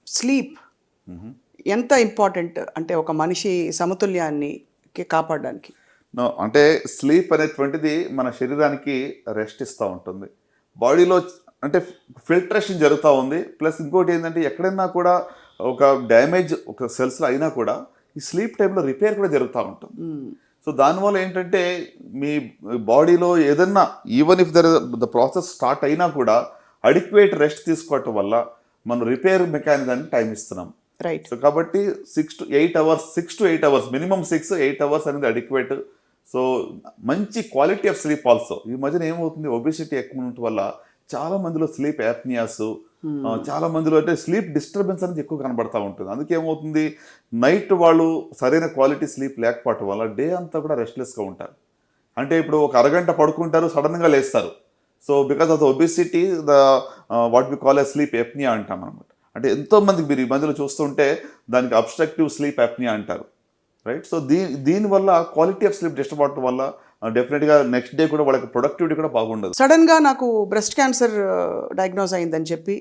Sleep ఎంత important అంటే ఒక మనిషి సమతుల్యాన్ని కాపాడడానికి? అంటే స్లీప్ అనేటువంటిది మన శరీరానికి రెస్ట్ ఇస్తూ ఉంటుంది. బాడీలో అంటే ఫిల్టరేషన్ జరుగుతూ ఉంది. ప్లస్ ఇంకోటి ఏంటంటే ఎక్కడైనా కూడా ఒక డ్యామేజ్ ఒక సెల్స్లో అయినా కూడా ఈ స్లీప్ టైంలో రిపేర్ కూడా జరుగుతూ ఉంటుంది. సో దానివల్ల ఏంటంటే మీ బాడీలో ఏదన్నా even if the process start అయినా కూడా అడిక్వేట్ రెస్ట్ తీసుకోవటం వల్ల మనం రిపేర్ మెకానిజానికి టైం ఇస్తున్నాం. రైట్. సో కాబట్టి 6 to 8 అవర్స్ మినిమం 6-8 అవర్స్ అనేది అడిక్వేట్. సో మంచి క్వాలిటీ ఆఫ్ స్లీప్ ఆల్సో. ఈ మధ్యన ఏమవుతుంది, ఒబిసిటీ ఎక్కువ ఉండటం వల్ల చాలా మందిలో స్లీప్ యాప్నియాస్, చాలా మందిలో అంటే స్లీప్ డిస్టర్బెన్స్ అనేది ఎక్కువ కనబడతా ఉంటుంది. అందుకే ఏమవుతుంది, నైట్ వాళ్ళు సరైన క్వాలిటీ స్లీప్ లేకపోవటం వల్ల డే అంతా కూడా రెస్ట్లెస్గా ఉంటారు. అంటే ఇప్పుడు ఒక అరగంట పడుకుంటారు, సడన్గా లేస్తారు. So because of the obesity what we call a sleep apnoea అంటాం అనమాట. అంటే ఎంతోమందికి మీరు ఈ మధ్యలో చూస్తుంటే దానికి అబ్స్ట్రక్టివ్ స్లీప్ ఎప్నియా అంటారు. రైట్. సో దీనివల్ల క్వాలిటీ ఆఫ్ స్లీప్ డిస్టర్బ్ అవడం వల్ల డెఫినెట్గా నెక్స్ట్ డే కూడా వాళ్ళకి ప్రొడక్టివిటీ కూడా బాగుండదు. సడన్గా నాకు బ్రెస్ట్ క్యాన్సర్ డయాగ్నోజ్ అయిందని చెప్పి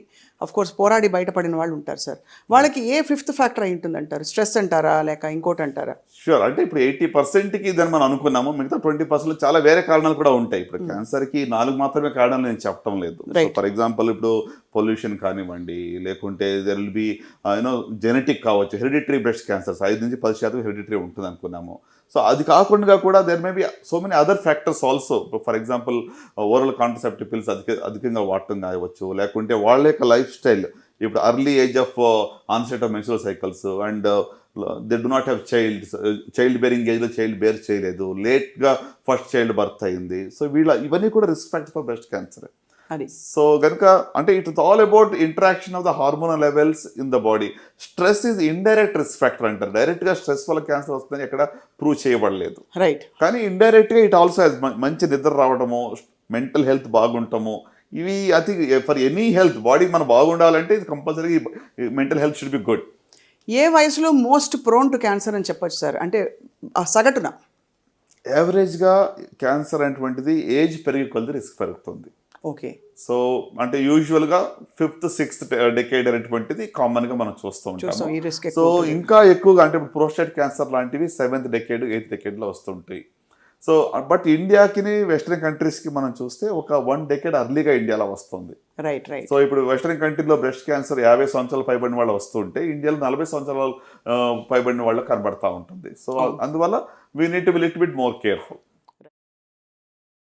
కోర్స్ పోరాడి బయటపడిన వాళ్ళు ఉంటారు సార్. వాళ్ళకి ఏ 5th ఫ్యాక్టర్ అయి ఉంటుంది అంటారు? స్ట్రెస్ అంటారా లేక ఇంకోటి అంటారా? షూర్. అంటే ఇప్పుడు 80%కి ఇదని మనం అనుకున్నాము, మిగతా 20% చాలా వేరే కారణాలు కూడా ఉంటాయి. ఇప్పుడు క్యాన్సర్కి 4 మాత్రమే కారణాలు నేను చెప్పడం లేదు. ఫర్ ఎగ్జాంపుల్ ఇప్పుడు పొల్యూషన్ కానివ్వండి, లేకుంటే దెర్ విల్ బి జెనెటిక్ కావచ్చు, హెరిడిటరీ బ్రెస్ట్ క్యాన్సర్స్ 5-10% హెరిడిటరీ ఉంటుంది అనుకున్నాము. సో అది కాకుండా కూడా there may be so many other factors also. For example oral contraceptive pills అధికంగా వాడటం కావచ్చు, లేకుంటే వాళ్ళ యొక్క లైఫ్ స్టైల్. ఇప్పుడు early age of onset of menstrual cycles and they do not have child bearing ఏజ్లో చైల్డ్ బేర్ చేయలేదు, లేట్గా ఫస్ట్ చైల్డ్ బర్త్ అయింది. సో ఇవన్నీ కూడా risk factor for breast cancer. So కనుక అంటే it's all about interaction of the hormonal levels in the body. Stress is indirect risk factor అంటారు. డైరెక్ట్గా స్ట్రెస్ వల్ల క్యాన్సర్ వస్తుందని ఎక్కడ ప్రూవ్ చేయబడలేదు. రైట్. కానీ ఇండైరెక్ట్గా ఇట్ ఆల్సో హ్యాస్ మంచి నిద్ర రావడము, మెంటల్ హెల్త్ బాగుండటము, ఇవి ఫర్ ఎనీ హెల్త్ బాడీ మనం బాగుండాలంటే ఇది compulsory mental health should be good. ఏ వయసులో మోస్ట్ ప్రోన్ టు క్యాన్సర్ అని చెప్పొచ్చు సార్? అంటే సగటున యావరేజ్గా క్యాన్సర్ అనేటువంటిది ఏజ్ పెరిగే కొద్ది రిస్క్ పెరుగుతుంది. ఓకే. సో అంటే యూజువల్గా 5th-6th డెకేడ్ అనేటువంటిది కామన్గా మనం చూస్తూ ఉంటాం. సో ఇంకా ఎక్కువగా అంటే ఇప్పుడు ప్రోస్టేట్ క్యాన్సర్ లాంటివి 7th డెకేడ్ 8th డెకేడ్లో వస్తుంటాయి. సో బట్ ఇండియాకి వెస్ట్రన్ కంట్రీస్కి మనం చూస్తే ఒక 1 డెకేడ్ అర్లీగా ఇండియాలో వస్తుంది. Right right. సో ఇప్పుడు వెస్ట్రన్ కంట్రీలో బ్రెస్ట్ క్యాన్సర్ 50 సంవత్సరాలు పైబడిన వాళ్ళు వస్తుంటే ఇండియాలో 40 సంవత్సరాలు పైబడిన వాళ్ళు కనబడతా ఉంటుంది. సో అందువల్ల we need to be little bit more careful.